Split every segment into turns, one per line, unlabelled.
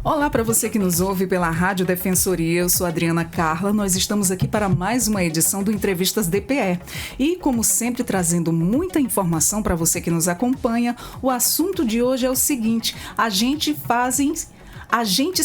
Olá para você que nos ouve pela Rádio Defensoria, eu sou Adriana Carla, nós estamos aqui para mais uma edição do Entrevistas DPE. E como sempre trazendo muita informação para você que nos acompanha, o assunto de hoje é o seguinte: agentes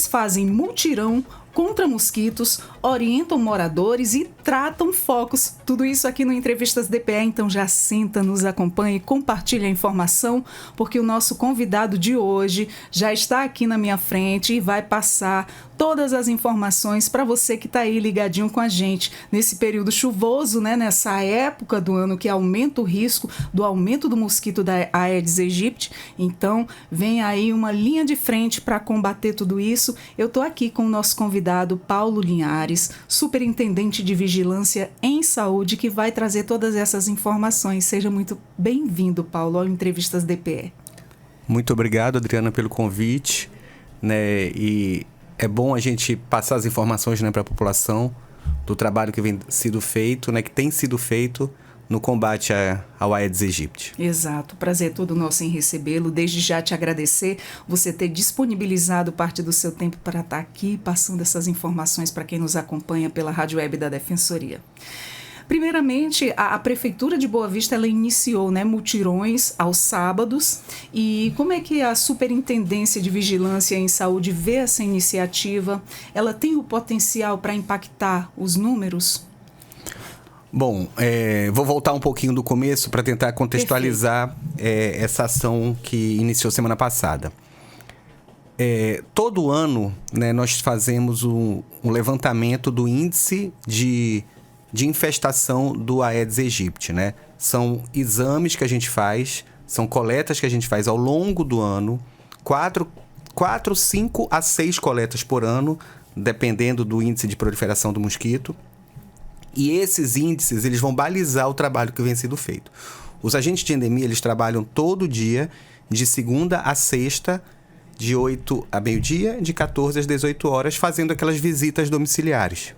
fazem mutirão contra mosquitos, orientam moradores e tratam focos. Tudo isso aqui no Entrevistas DPE, então já senta, nos acompanha e compartilha a informação, porque o nosso convidado de hoje já está aqui na minha frente e vai passar todas as informações para você que está aí ligadinho com a gente nesse período chuvoso, né? Nessa época do ano que aumenta o risco do aumento do mosquito da Aedes aegypti. Então, vem aí uma linha de frente para combater tudo isso. Eu estou aqui com o nosso convidado Paulo Linhares, superintendente de Vigilância em Saúde, que vai trazer todas essas informações. Seja muito bem-vindo, Paulo, ao Entrevistas DPE.
Muito obrigado, Adriana, pelo convite, né? E é bom a gente passar as informações, né, para a população do trabalho que vem sido feito, né, que tem sido feito no combate ao Aedes aegypti.
Exato, prazer todo nosso em recebê-lo. Desde já te agradecer você ter disponibilizado parte do seu tempo para estar aqui passando essas informações para quem nos acompanha pela Rádio Web da Defensoria. Primeiramente, a Prefeitura de Boa Vista ela iniciou, né, mutirões aos sábados. E como é que a Superintendência de Vigilância em Saúde vê essa iniciativa? Ela tem o potencial para impactar os números?
Bom, vou voltar um pouquinho do começo para tentar contextualizar essa ação que iniciou semana passada. Todo ano, né, nós fazemos um levantamento do índice de infestação do Aedes aegypti, né? São exames que a gente faz, são coletas que a gente faz ao longo do ano, 5 a 6 coletas por ano, dependendo do índice de proliferação do mosquito. E esses índices, eles vão balizar o trabalho que vem sendo feito. Os agentes de endemia, eles trabalham todo dia, de segunda a sexta, de 8 a meio-dia, de 14 às 18 horas, fazendo aquelas visitas domiciliares.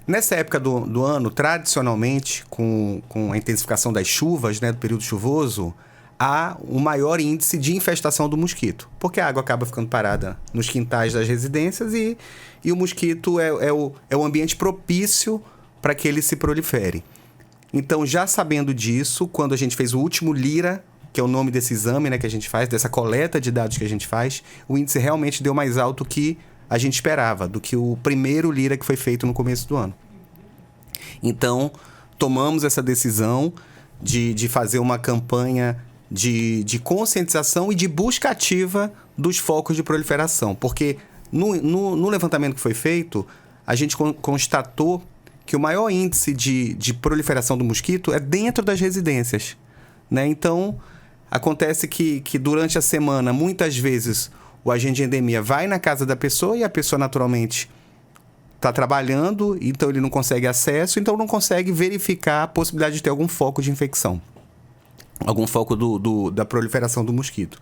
Nessa época do ano, tradicionalmente, com a intensificação das chuvas, né, do período chuvoso, há um maior índice de infestação do mosquito, porque a água acaba ficando parada nos quintais das residências e o mosquito é o ambiente propício para que ele se prolifere. Então, já sabendo disso, quando a gente fez o último LIRA, que é o nome desse exame, né, que a gente faz, dessa coleta de dados que a gente faz, o índice realmente deu mais alto que a gente esperava, do que o primeiro LIRA que foi feito no começo do ano. Então, tomamos essa decisão de fazer uma campanha de conscientização e de busca ativa dos focos de proliferação, porque no levantamento que foi feito, a gente constatou que o maior índice de proliferação do mosquito é dentro das residências, né? Então, acontece que durante a semana, muitas vezes, o agente de endemia vai na casa da pessoa e a pessoa, naturalmente, está trabalhando, então ele não consegue acesso, então não consegue verificar a possibilidade de ter algum foco de infecção, algum foco da proliferação do mosquito.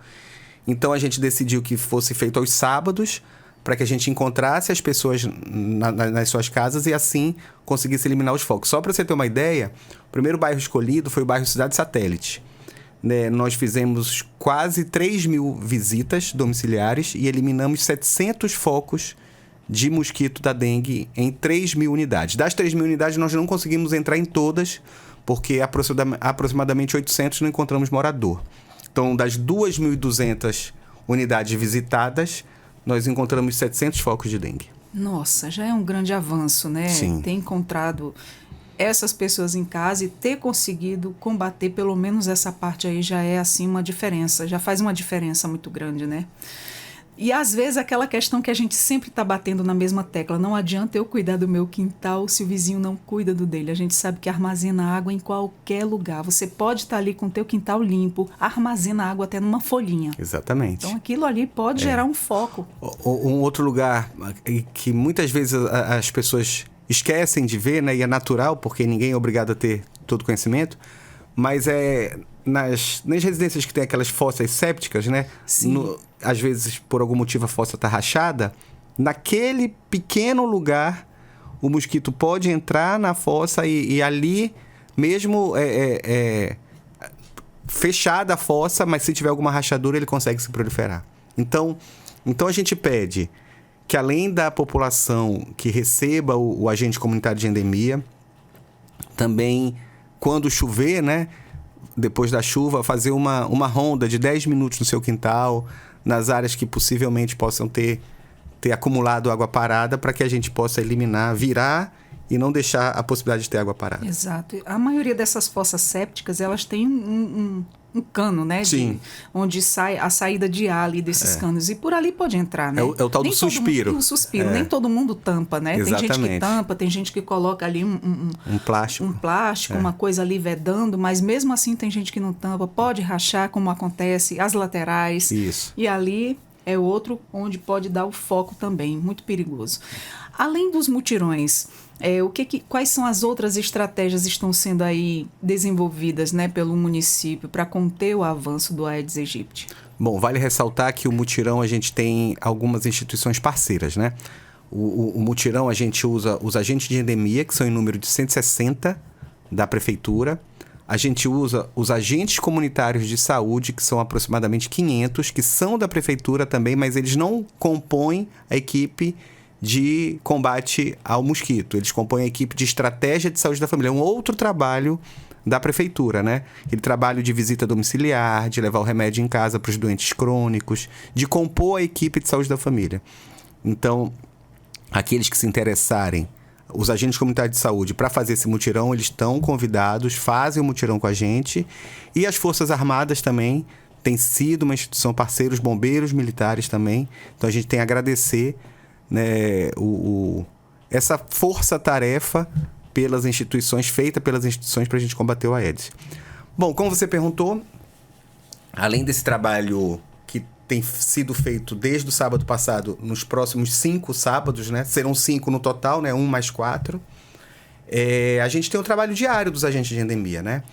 Então, a gente decidiu que fosse feito aos sábados, para que a gente encontrasse as pessoas nas suas casas e assim conseguisse eliminar os focos. Só para você ter uma ideia, o primeiro bairro escolhido foi o bairro Cidade Satélite. Né? Nós fizemos quase 3.000 visitas domiciliares e eliminamos 700 focos de mosquito da dengue em 3.000 unidades. Das 3.000 unidades, nós não conseguimos entrar em todas, porque aproximadamente 800 não encontramos morador. Então, das 2.200 unidades visitadas, nós encontramos 700 focos de dengue.
Nossa, já é um grande avanço, né?
Sim.
Ter encontrado essas pessoas em casa e ter conseguido combater pelo menos essa parte aí já é assim uma diferença, já faz uma diferença muito grande, né? E às vezes aquela questão que a gente sempre está batendo na mesma tecla, não adianta eu cuidar do meu quintal se o vizinho não cuida do dele. A gente sabe que armazena água em qualquer lugar. Você pode estar ali com o teu quintal limpo, armazena água até numa folhinha.
Exatamente.
Então aquilo ali pode gerar um foco.
Um outro lugar que muitas vezes as pessoas esquecem de ver, né, e é natural, porque ninguém é obrigado a ter todo conhecimento, mas nas residências que tem aquelas fossas sépticas, né?
Sim.
Às vezes, por algum motivo, a fossa está rachada. Naquele pequeno lugar, o mosquito pode entrar na fossa e ali, mesmo fechada a fossa, mas se tiver alguma rachadura, ele consegue se proliferar. Então, Então a gente pede que, além da população que receba o agente comunitário de endemia, também, quando chover, né, depois da chuva, fazer uma ronda de 10 minutos no seu quintal, nas áreas que possivelmente possam ter acumulado água parada, para que a gente possa eliminar, virar e não deixar a possibilidade de ter água parada.
Exato. A maioria dessas fossas sépticas, elas têm um cano, né?
Sim.
Onde sai a saída de ar ali desses canos. E por ali pode entrar, né?
É o tal do suspiro.
O suspiro. Nem todo mundo tampa, né?
Exatamente.
Tem gente que tampa, tem gente que coloca ali um
plástico.
Um plástico, uma coisa ali vedando, mas mesmo assim tem gente que não tampa. Pode rachar, como acontece, as laterais.
Isso.
E ali é outro onde pode dar o foco também. Muito perigoso. Além dos mutirões, quais são as outras estratégias que estão sendo aí desenvolvidas, né, pelo município para conter o avanço do Aedes aegypti?
Bom, vale ressaltar que o mutirão a gente tem algumas instituições parceiras, né? O mutirão a gente usa os agentes de endemia, que são em número de 160 da prefeitura. A gente usa os agentes comunitários de saúde, que são aproximadamente 500, que são da prefeitura também, mas eles não compõem a equipe de combate ao mosquito. Eles compõem a equipe de estratégia de saúde da família. É um outro trabalho da prefeitura, né? Aquele trabalho de visita domiciliar, de levar o remédio em casa para os doentes crônicos, de compor a equipe de saúde da família. Então, aqueles que se interessarem, os agentes comunitários de saúde, para fazer esse mutirão, eles estão convidados, fazem o mutirão com a gente. E as Forças Armadas também têm sido uma instituição parceira, os bombeiros militares também. Então, a gente tem a agradecer, né, essa força-tarefa feita pelas instituições para a gente combater o Aedes. Bom, como você perguntou, além desse trabalho que tem sido feito desde o sábado passado, nos próximos 5 sábados, né, serão 5 no total, né, 1 mais 4, a gente tem o trabalho diário dos agentes de endemia, né?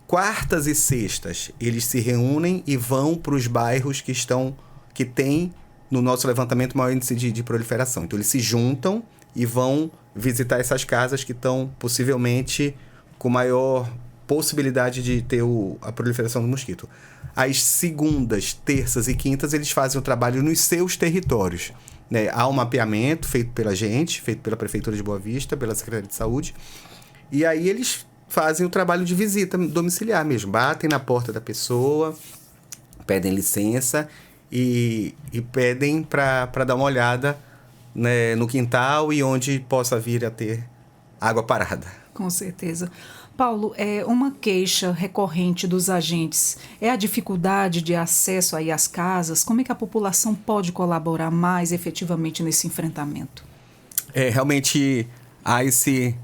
Quartas e sextas, eles se reúnem e vão para os bairros que têm no nosso levantamento maior índice de proliferação. Então, eles se juntam e vão visitar essas casas que estão possivelmente com maior possibilidade de ter a proliferação do mosquito. Às segundas, terças e quintas, eles fazem o trabalho nos seus territórios, né? Há um mapeamento feito pela gente, feito pela Prefeitura de Boa Vista, pela Secretaria de Saúde, e aí eles fazem o trabalho de visita domiciliar mesmo. Batem na porta da pessoa, pedem licença e pedem para dar uma olhada, né, no quintal e onde possa vir a ter água parada.
Com certeza. Paulo, uma queixa recorrente dos agentes é a dificuldade de acesso aí às casas. Como é que a população pode colaborar mais efetivamente nesse enfrentamento?
Realmente há esse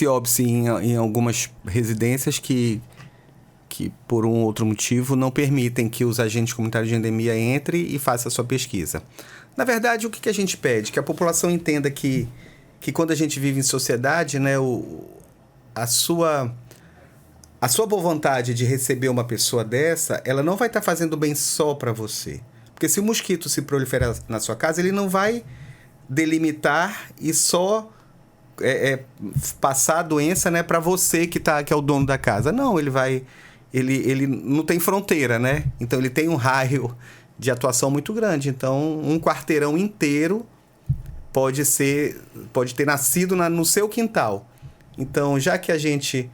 óbice em algumas residências que por um outro motivo não permitem que os agentes comunitários de endemia entrem e façam a sua pesquisa. Na verdade, o que a gente pede? Que a população entenda que quando a gente vive em sociedade, né, a sua boa vontade de receber uma pessoa dessa, ela não vai estar fazendo bem só para você. Porque se o mosquito se proliferar na sua casa, ele não vai delimitar e só passar a doença, né, para você que é o dono da casa. Não, ele não tem fronteira, né? Então ele tem um raio de atuação muito grande. Então, um quarteirão inteiro pode ter nascido no seu quintal. Então, já que a gente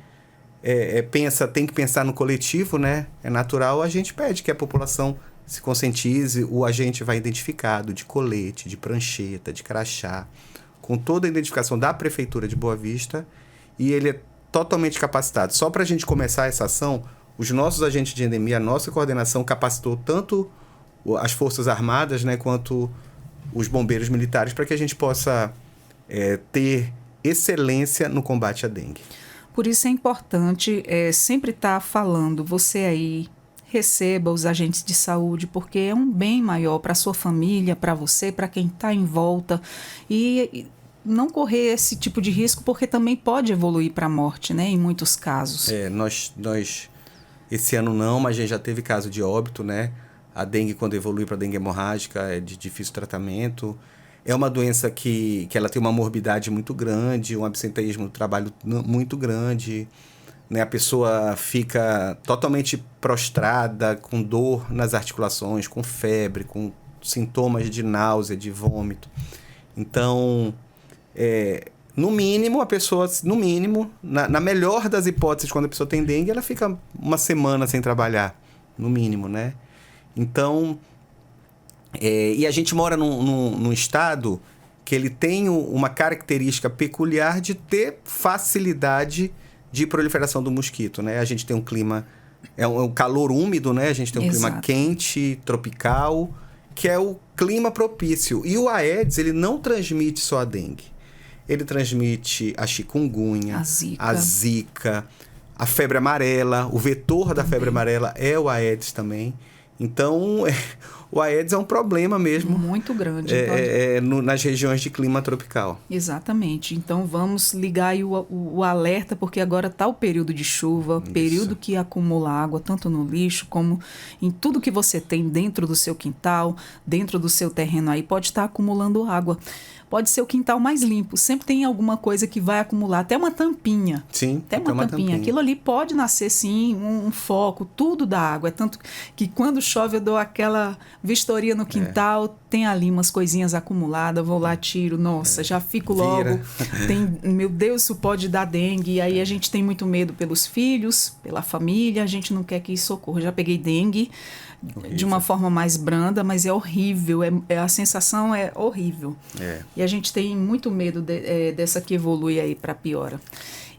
tem que pensar no coletivo, né? É natural, a gente pede que a população se conscientize. O agente vai identificado de colete, de prancheta, de crachá, com toda a identificação da Prefeitura de Boa Vista, e ele é totalmente capacitado. Só para a gente começar essa ação, os nossos agentes de endemia, a nossa coordenação capacitou tanto as Forças Armadas, né, quanto os bombeiros militares, para que a gente possa ter excelência no combate à dengue.
Por isso é importante sempre estar falando, você aí, receba os agentes de saúde, porque é um bem maior para a sua família, para você, para quem está em volta, e não correr esse tipo de risco, porque também pode evoluir para a morte, né, em muitos casos.
Nós esse ano não, mas a gente já teve caso de óbito, né? A dengue, quando evolui para dengue hemorrágica, é de difícil tratamento. É uma doença que ela tem uma morbidade muito grande, um absenteísmo do trabalho muito grande, né? A pessoa fica totalmente prostrada, com dor nas articulações, com febre, com sintomas de náusea, de vômito. Então, no mínimo, a pessoa, na melhor das hipóteses, quando a pessoa tem dengue, ela fica uma semana sem trabalhar, no mínimo, né? Então, e a gente mora num estado que ele tem uma característica peculiar de ter facilidade de proliferação do mosquito, né? A gente tem um clima, é um calor úmido, né? A gente tem um clima quente, tropical, que é o clima propício. E o Aedes, ele não transmite só a dengue. Ele transmite a chikungunya, a zika, a febre amarela. O vetor da febre amarela é o Aedes também. Então, o Aedes é um problema mesmo.
Muito grande.
Nas regiões de clima tropical.
Exatamente. Então, vamos ligar aí o alerta, porque agora está o período de chuva, período que acumula água, tanto no lixo como em tudo que você tem dentro do seu quintal, dentro do seu terreno aí, pode estar acumulando água. Pode ser o quintal mais limpo. Sempre tem alguma coisa que vai acumular. Até uma tampinha.
Sim,
até uma tampinha. Aquilo ali pode nascer, sim, um foco, tudo da água. É tanto que quando chove eu dou aquela vistoria no quintal, tem ali umas coisinhas acumuladas, vou lá, tiro, nossa, já fico logo. Meu Deus, isso pode dar dengue. E aí a gente tem muito medo pelos filhos, pela família, a gente não quer que isso ocorra. Eu já peguei dengue. Horrível. De uma forma mais branda, mas é horrível, a sensação é horrível. E a gente tem muito medo dessa que evolui aí para piora.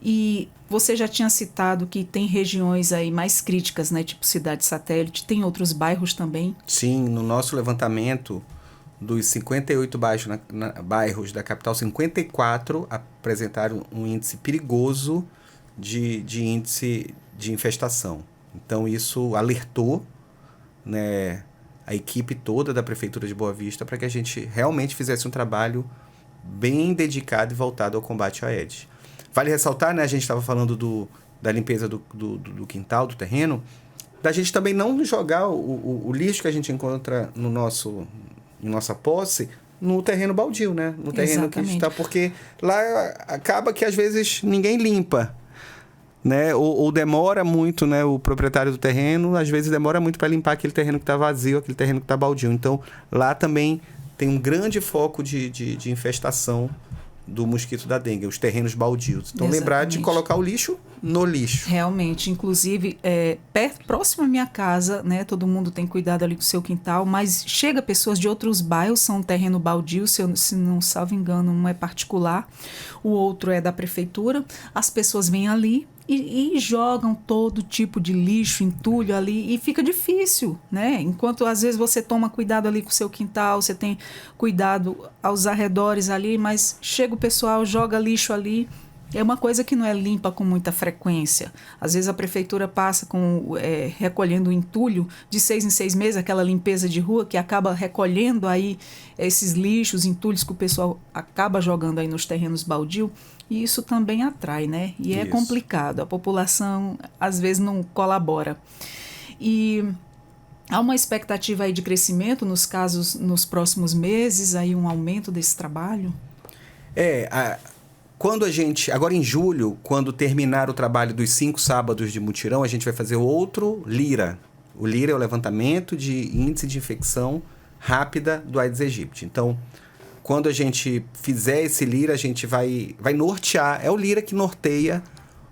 E você já tinha citado que tem regiões aí mais críticas, né, tipo cidade satélite, tem outros bairros também?
Sim, no nosso levantamento, dos 58 bairros da capital, 54 apresentaram um índice perigoso de índice de infestação. Então, isso alertou, né, a equipe toda da Prefeitura de Boa Vista para que a gente realmente fizesse um trabalho bem dedicado e voltado ao combate ao Aedes. Vale ressaltar, né, a gente estava falando da limpeza do quintal, do terreno, da gente também não jogar o lixo que a gente encontra em nossa posse no terreno baldio, né? No terreno que a gente está, porque lá acaba que às vezes ninguém limpa, né? Ou demora muito, né? O proprietário do terreno, às vezes demora muito para limpar aquele terreno que está vazio, aquele terreno que está baldio. Então, lá também tem um grande foco de infestação do mosquito da dengue, os terrenos baldios. Então, lembrar de colocar o lixo no lixo.
Realmente, inclusive, próximo à minha casa, né? Todo mundo tem cuidado ali com o seu quintal, mas chega pessoas de outros bairros, são um terreno baldio, se não salvo engano, um é particular, o outro é da prefeitura. As pessoas vêm ali e jogam todo tipo de lixo, entulho ali, e fica difícil, né? Enquanto às vezes você toma cuidado ali com o seu quintal, você tem cuidado aos arredores ali, mas chega o pessoal, joga lixo ali. É uma coisa que não é limpa com muita frequência. Às vezes a prefeitura passa recolhendo entulho de 6 em 6 meses, aquela limpeza de rua que acaba recolhendo aí esses lixos, entulhos que o pessoal acaba jogando aí nos terrenos baldios. E isso também atrai, né? E é complicado. A população às vezes não colabora. E há uma expectativa aí de crescimento nos casos nos próximos meses, aí um aumento desse trabalho?
Quando agora em julho, quando terminar o trabalho dos 5 sábados de mutirão, a gente vai fazer outro LIRA. O LIRA é o levantamento de índice de infecção rápida do Aedes aegypti. Então, quando a gente fizer esse LIRA, a gente vai nortear. É o LIRA que norteia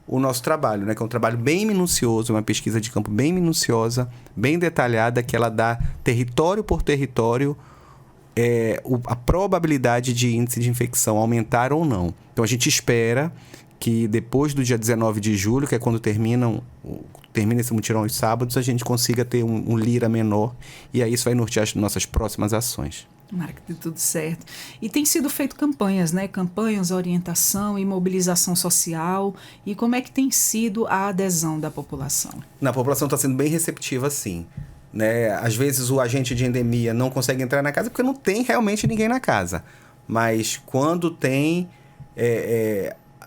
o nosso trabalho, né? Que é um trabalho bem minucioso, uma pesquisa de campo bem minuciosa, bem detalhada, que ela dá território por território a probabilidade de índice de infecção aumentar ou não. Então, a gente espera que depois do dia 19 de julho, que é quando termina esse mutirão aos sábados, a gente consiga ter um LIRA menor, e aí isso vai nortear as nossas próximas ações.
Tomara que dê tudo certo. E tem sido feito campanhas, né? Campanhas, orientação e mobilização social. E como é que tem sido a adesão da população? A
população está sendo bem receptiva, sim. Né? Às vezes o agente de endemia não consegue entrar na casa porque não tem realmente ninguém na casa. Mas quando tem,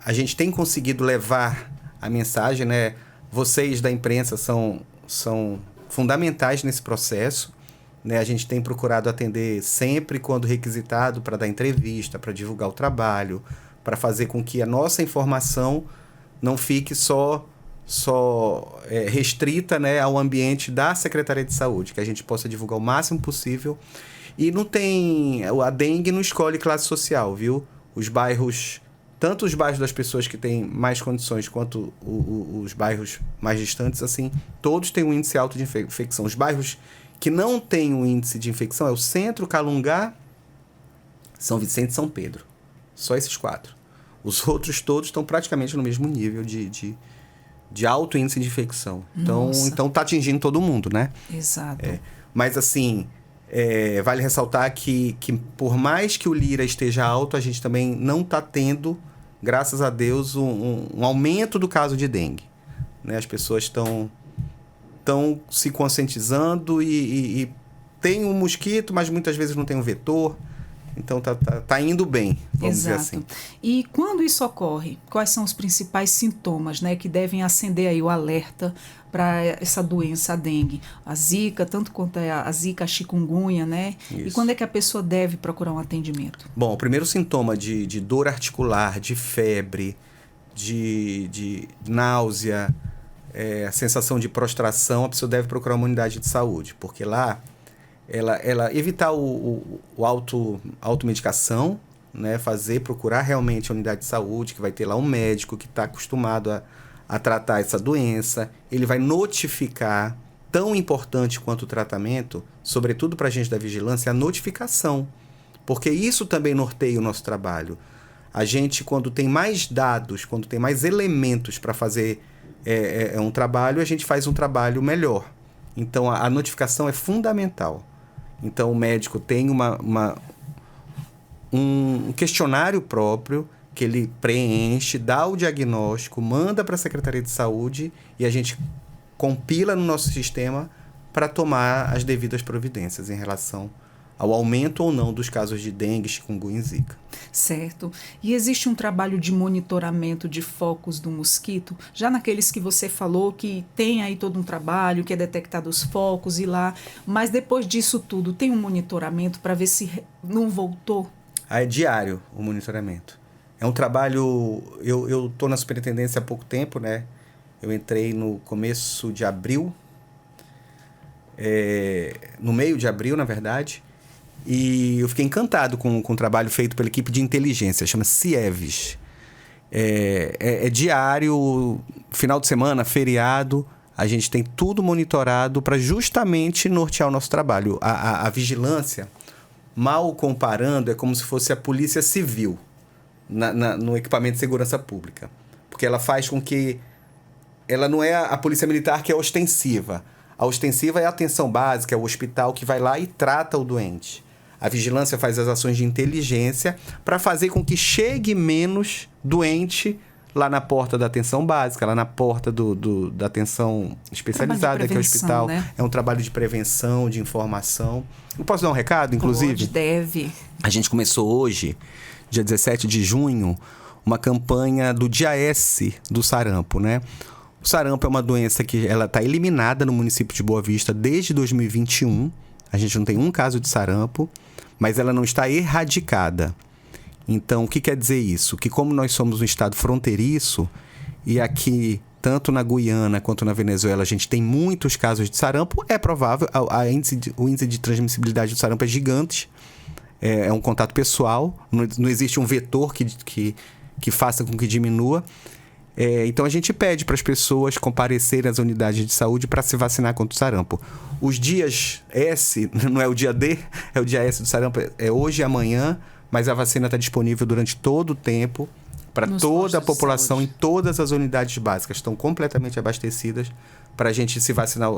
a gente tem conseguido levar a mensagem, né? Vocês da imprensa são fundamentais nesse processo. Né? A gente tem procurado atender sempre quando requisitado para dar entrevista, para divulgar o trabalho, para fazer com que a nossa informação não fique só restrita, né, ao ambiente da Secretaria de Saúde, que a gente possa divulgar o máximo possível. E não tem... A dengue não escolhe classe social, viu? Os bairros... Tanto os bairros das pessoas que têm mais condições quanto os bairros mais distantes, assim, todos têm um índice alto de infecção. Os bairros que não têm um índice de infecção é o Centro, Calungá, São Vicente e São Pedro. Só esses 4. Os outros todos estão praticamente no mesmo nível de alto índice de infecção. Então tá atingindo todo mundo, né?
Exato.
Mas assim, vale ressaltar que por mais que o Lira esteja alto, a gente também não está tendo, graças a Deus, um aumento do caso de dengue. Né? As pessoas estão se conscientizando e tem um mosquito, mas muitas vezes não tem um vetor. Então tá indo bem, vamos dizer assim.
E quando isso ocorre, quais são os principais sintomas, né, que devem acender aí o alerta para essa doença, a dengue? A zika, tanto quanto a zika, a chikungunya, né? Isso. E quando é que a pessoa deve procurar um atendimento?
Bom, o primeiro sintoma de dor articular, de febre, de náusea, a sensação de prostração, a pessoa deve procurar uma unidade de saúde, porque lá ela evitar o automedicação, né? Procurar realmente a unidade de saúde, que vai ter lá um médico que está acostumado a tratar essa doença. Ele vai notificar, tão importante quanto o tratamento, sobretudo para a gente da vigilância, a notificação. Porque isso também norteia o nosso trabalho. A gente, quando tem mais dados, quando tem mais elementos para fazer um trabalho, a gente faz um trabalho melhor. Então, a notificação é fundamental. Então, o médico tem um questionário próprio que ele preenche, dá o diagnóstico, manda para a Secretaria de Saúde e a gente compila no nosso sistema para tomar as devidas providências em relação ao aumento ou não dos casos de dengue, chikungunya e zika.
Certo. E existe um trabalho de monitoramento de focos do mosquito? Já naqueles que você falou que tem aí todo um trabalho, que é detectado os focos e lá, mas depois disso tudo, tem um monitoramento para ver se não voltou?
É diário o monitoramento. É um trabalho... Eu estou na superintendência há pouco tempo, né? Eu entrei no começo de abril, no meio de abril, na verdade, e eu fiquei encantado com o trabalho feito pela equipe de inteligência, chama CIEVES. É diário, final de semana, feriado, a gente tem tudo monitorado para justamente nortear o nosso trabalho. A vigilância, mal comparando, é como se fosse a polícia civil no equipamento de segurança pública. Porque ela faz com que... Ela não é a polícia militar que é ostensiva. A ostensiva é a atenção básica, é o hospital que vai lá e trata o doente. A vigilância faz as ações de inteligência para fazer com que chegue menos doente lá na porta da atenção básica, lá na porta da atenção especializada, que é o hospital. Né? É um trabalho de prevenção, de informação. Eu posso dar um recado, inclusive?
Pode, deve.
A gente começou hoje, dia 17 de junho, uma campanha do Dia S do sarampo, né? O sarampo é uma doença que ela está eliminada no município de Boa Vista desde 2021. A gente não tem um caso de sarampo, mas ela não está erradicada. Então, o que quer dizer isso? Que como nós somos um estado fronteiriço, e aqui, tanto na Guiana quanto na Venezuela, a gente tem muitos casos de sarampo, é provável, o índice de transmissibilidade do sarampo é gigante, é um contato pessoal, não existe um vetor que faça com que diminua. Então, a gente pede para as pessoas comparecerem às unidades de saúde para se vacinar contra o sarampo. Os dias S, não é o dia D, é o dia S do sarampo, é hoje e amanhã, mas a vacina está disponível durante todo o tempo para toda a população em todas as unidades básicas. Estão completamente abastecidas para a gente se vacinar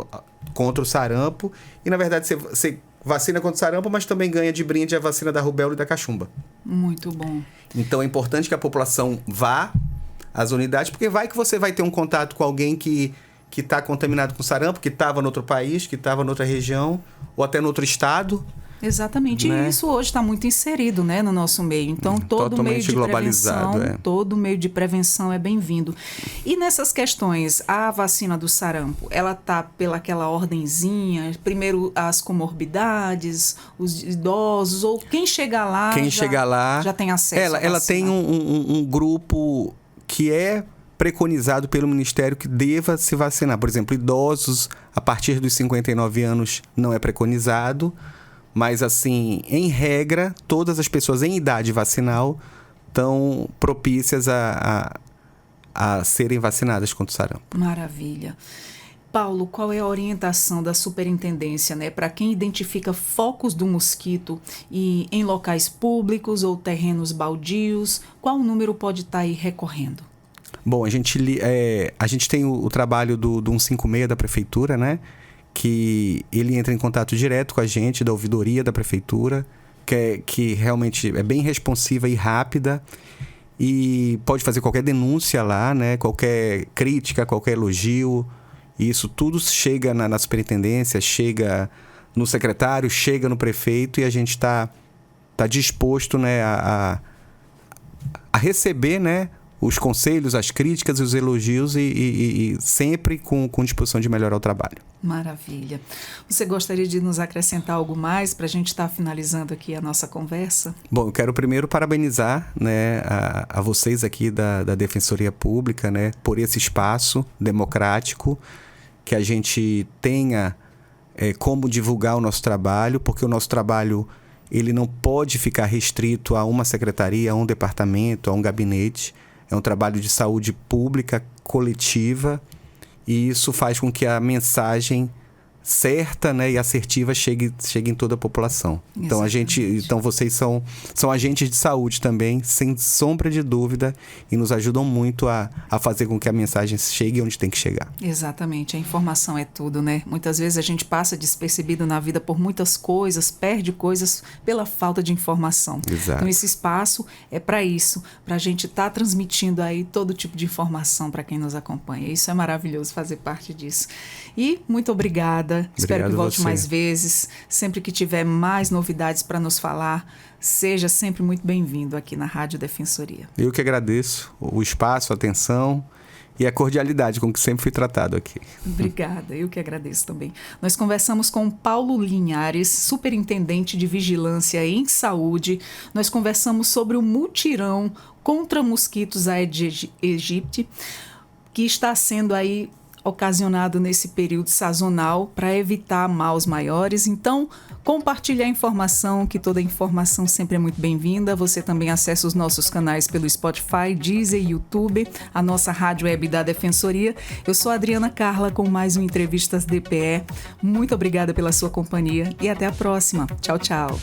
contra o sarampo. E, na verdade, você vacina contra o sarampo, mas também ganha de brinde a vacina da rubéola e da cachumba.
Muito bom.
Então, é importante que a população vá às unidades, porque vai que você vai ter um contato com alguém que está contaminado com sarampo, que estava em outro país, que estava em outra região, ou até em outro estado.
Exatamente, né? E isso hoje está muito inserido, né, no nosso meio. Então, todo meio de prevenção, todo meio de prevenção é bem-vindo. E nessas questões, a vacina do sarampo, ela está pelaquela ordenzinha, primeiro as comorbidades, os idosos, ou quem chegar lá já tem acesso à
ela tem um grupo que é preconizado pelo Ministério que deva se vacinar. Por exemplo, idosos a partir dos 59 anos não é preconizado, Mas, assim, em regra, todas as pessoas em idade vacinal estão propícias a serem vacinadas contra o sarampo.
Maravilha. Paulo, qual é a orientação da superintendência, né, para quem identifica focos do mosquito e em locais públicos ou terrenos baldios? Qual número pode estar aí recorrendo?
Bom, a gente tem o trabalho do 156 da Prefeitura, né? Que ele entra em contato direto com a gente, da ouvidoria da Prefeitura, que realmente é bem responsiva e rápida, e pode fazer qualquer denúncia lá, né? Qualquer crítica, qualquer elogio. Isso tudo chega na superintendência, chega no secretário, chega no prefeito, e a gente está disposto, né, a receber, né, os conselhos, as críticas e os elogios e sempre com disposição de melhorar o trabalho.
Maravilha. Você gostaria de nos acrescentar algo mais para a gente estar finalizando aqui a nossa conversa?
Bom, eu quero primeiro parabenizar, né, a vocês aqui da Defensoria Pública, né, por esse espaço democrático, que a gente tenha como divulgar o nosso trabalho, porque o nosso trabalho ele não pode ficar restrito a uma secretaria, a um departamento, a um gabinete. É um trabalho de saúde pública, coletiva, e isso faz com que a mensagem certa, né, e assertiva chegue em toda a população.
Exatamente.
Então vocês são agentes de saúde também, sem sombra de dúvida, e nos ajudam muito a fazer com que a mensagem chegue onde tem que chegar.
Exatamente, a informação é tudo, né? Muitas vezes a gente passa despercebido na vida por muitas coisas, perde coisas pela falta de informação.
Exato.
Então esse espaço é para isso, para a gente estar transmitindo aí todo tipo de informação para quem nos acompanha. Isso é maravilhoso fazer parte disso. E muito obrigada. Espero que volte mais vezes. Sempre que tiver mais novidades para nos falar, seja sempre muito bem-vindo aqui na Rádio Defensoria.
Eu que agradeço o espaço, a atenção e a cordialidade com que sempre fui tratado aqui.
Obrigada, eu que agradeço também. Nós conversamos com Paulo Linhares, superintendente de Vigilância em Saúde. Nós conversamos sobre o mutirão contra mosquitos Aedes aegypti, que está sendo aí ocasionado nesse período sazonal para evitar males maiores. Então, compartilhe a informação, que toda informação sempre é muito bem-vinda. Você também acessa os nossos canais pelo Spotify, Deezer e YouTube, a nossa rádio web da Defensoria. Eu sou a Adriana Carla com mais um Entrevistas DPE. Muito obrigada pela sua companhia e até a próxima. Tchau, tchau.